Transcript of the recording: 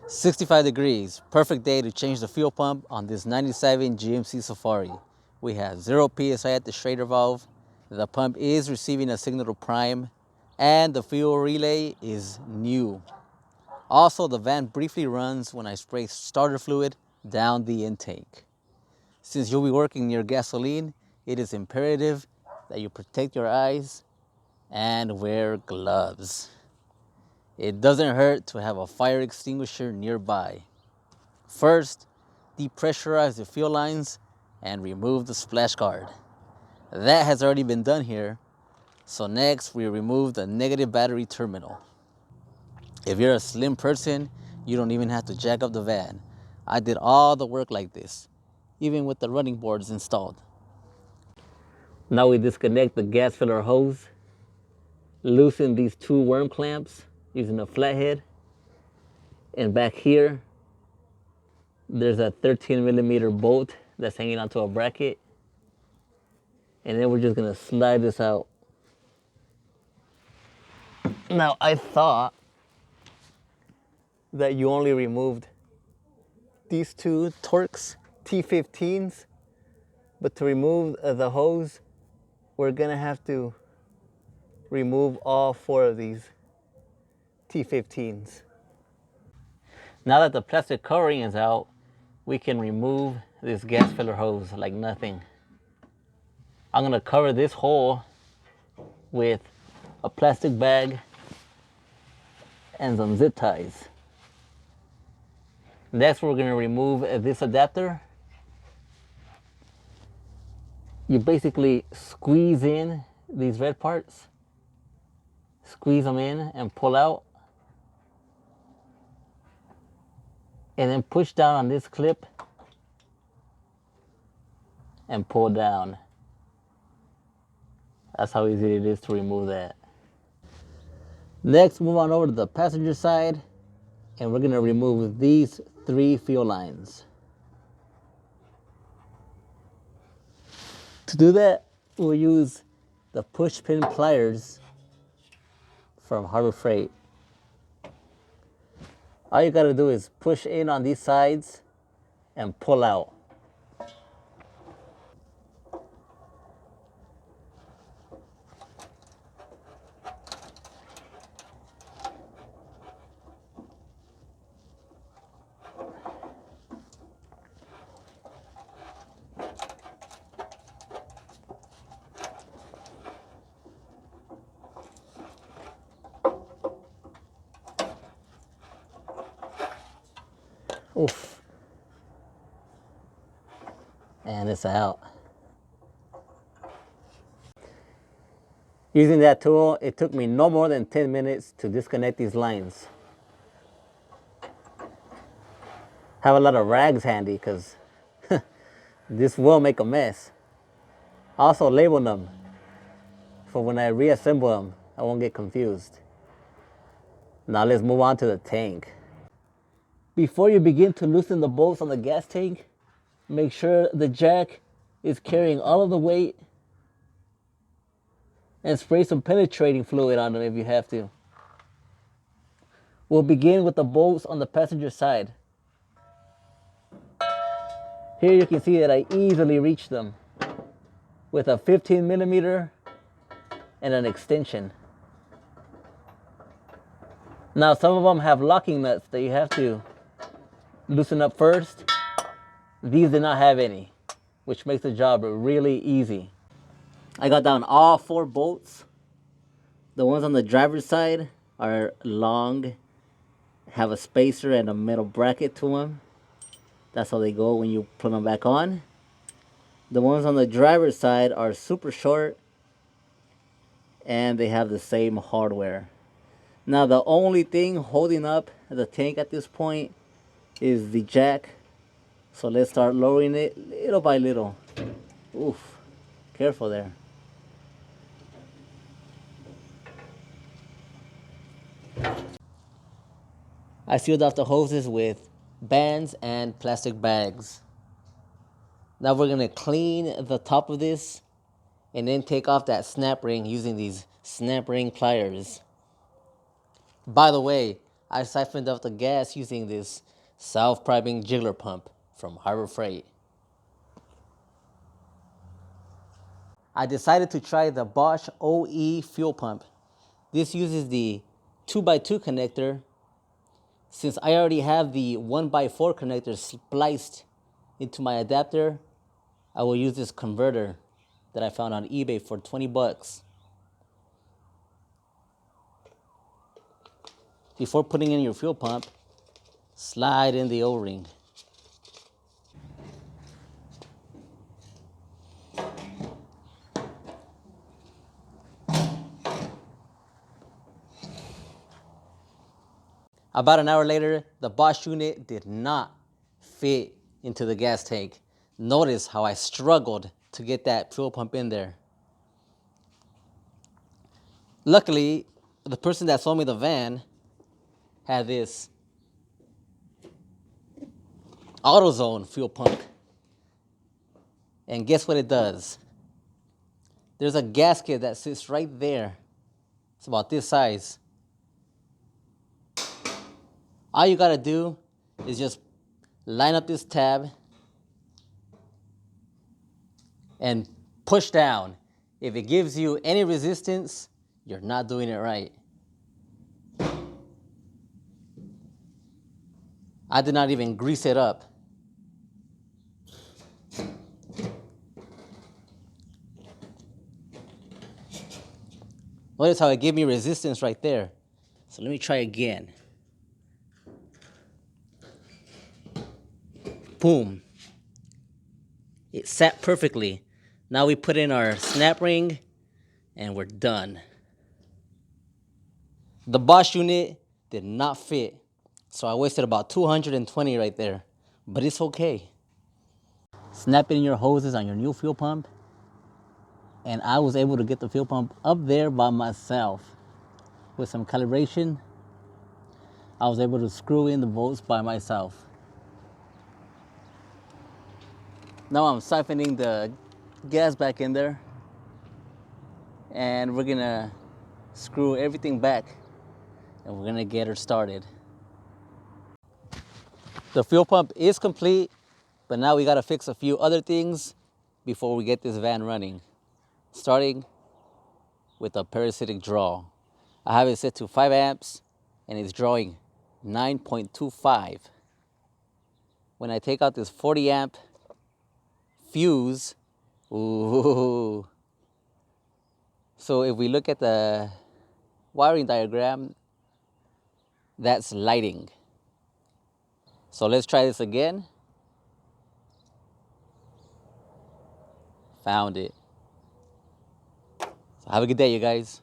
65 degrees, perfect day to change the fuel pump on this 97 GMC Safari. We have 0 PSI at the Schrader valve, the pump is receiving a signal to prime, and the fuel relay is new. Also, the van briefly runs when I spray starter fluid down the intake. Since you'll be working near gasoline, it is imperative that you protect your eyes and wear gloves. It doesn't hurt to have a fire extinguisher nearby. First, depressurize the fuel lines and remove the splash guard. That has already been done here. So next, we remove the negative battery terminal. If you're a slim person, you don't even have to jack up the van. I did all the work like this, even with the running boards installed. Now we disconnect the gas filler hose, loosen these 2 worm clamps using a flathead, and back here there's a 13mm bolt that's hanging onto a bracket, and then we're just gonna slide this out. Now I thought that you only removed these 2 Torx T15s, but to remove the hose, we're gonna have to remove all 4 of these T15s. Now that the plastic covering is out, we can remove this gas filler hose like nothing. I'm gonna cover this hole with a plastic bag and some zip ties. Next, we're gonna remove this adapter. You basically squeeze in these red parts, squeeze them in and pull out, and then push down on this clip and pull down. That's how easy it is to remove that. Next, move on over to the passenger side, and we're gonna remove these 3 fuel lines. To do that, we'll use the push pin pliers from Harbor Freight. All you gotta do is push in on these sides and pull out. Oof. And it's out. Using that tool, it took me no more than 10 minutes to disconnect these lines. Have a lot of rags handy because this will make a mess. Also label them for when I reassemble them, I won't get confused. Now let's move on to the tank. Before you begin to loosen the bolts on the gas tank, make sure the jack is carrying all of the weight, and spray some penetrating fluid on them if you have to. We'll begin with the bolts on the passenger side. Here you can see that I easily reach them with a 15mm and an extension. Now some of them have locking nuts that you have to loosen up first. These did not have any, which makes the job really easy. I got down all 4 bolts. The ones on the driver's side are long, have a spacer and a metal bracket to them. That's how they go when you put them back on. The ones on the driver's side are super short, and they have the same hardware. Now the only thing holding up the tank at this point is the jack. So let's start lowering it little by little. Oof, careful there. I sealed off the hoses with bands and plastic bags. Now we're gonna clean the top of this and then take off that snap ring using these snap ring pliers. By the way, I siphoned off the gas using this self-priming jiggler pump from Harbor Freight. I decided to try the Bosch OE fuel pump. This uses the 2x2 connector. Since I already have the 1x4 connector spliced into my adapter, I will use this converter that I found on eBay for 20 bucks. Before putting in your fuel pump, slide in the O-ring. About an hour later, the Bosch unit did not fit into the gas tank. Notice how I struggled to get that fuel pump in there. Luckily, the person that sold me the van had this AutoZone fuel pump. And guess what it does? There's a gasket that sits right there. It's about this size. All you gotta do is just line up this tab and push down. If it gives you any resistance, you're not doing it right. I did not even grease it up. Notice how it gave me resistance right there. So let me try again. Boom. It sat perfectly. Now we put in our snap ring and we're done. The Bosch unit did not fit, so I wasted about 220 right there, but it's okay. Snap in your hoses on your new fuel pump, and I was able to get the fuel pump up there by myself. With some calibration, I was able to screw in the bolts by myself. Now I'm siphoning the gas back in there, and we're gonna screw everything back, and we're gonna get her started. The fuel pump is complete, but now we gotta fix a few other things before we get this van running. Starting with a Parasitic Draw. I have it set to 5 amps, and it's drawing 9.25. When I take out this 40 amp fuse, ooh. So if we look at the wiring diagram, that's lighting. So let's try this again. Found it. So have a good day, you guys.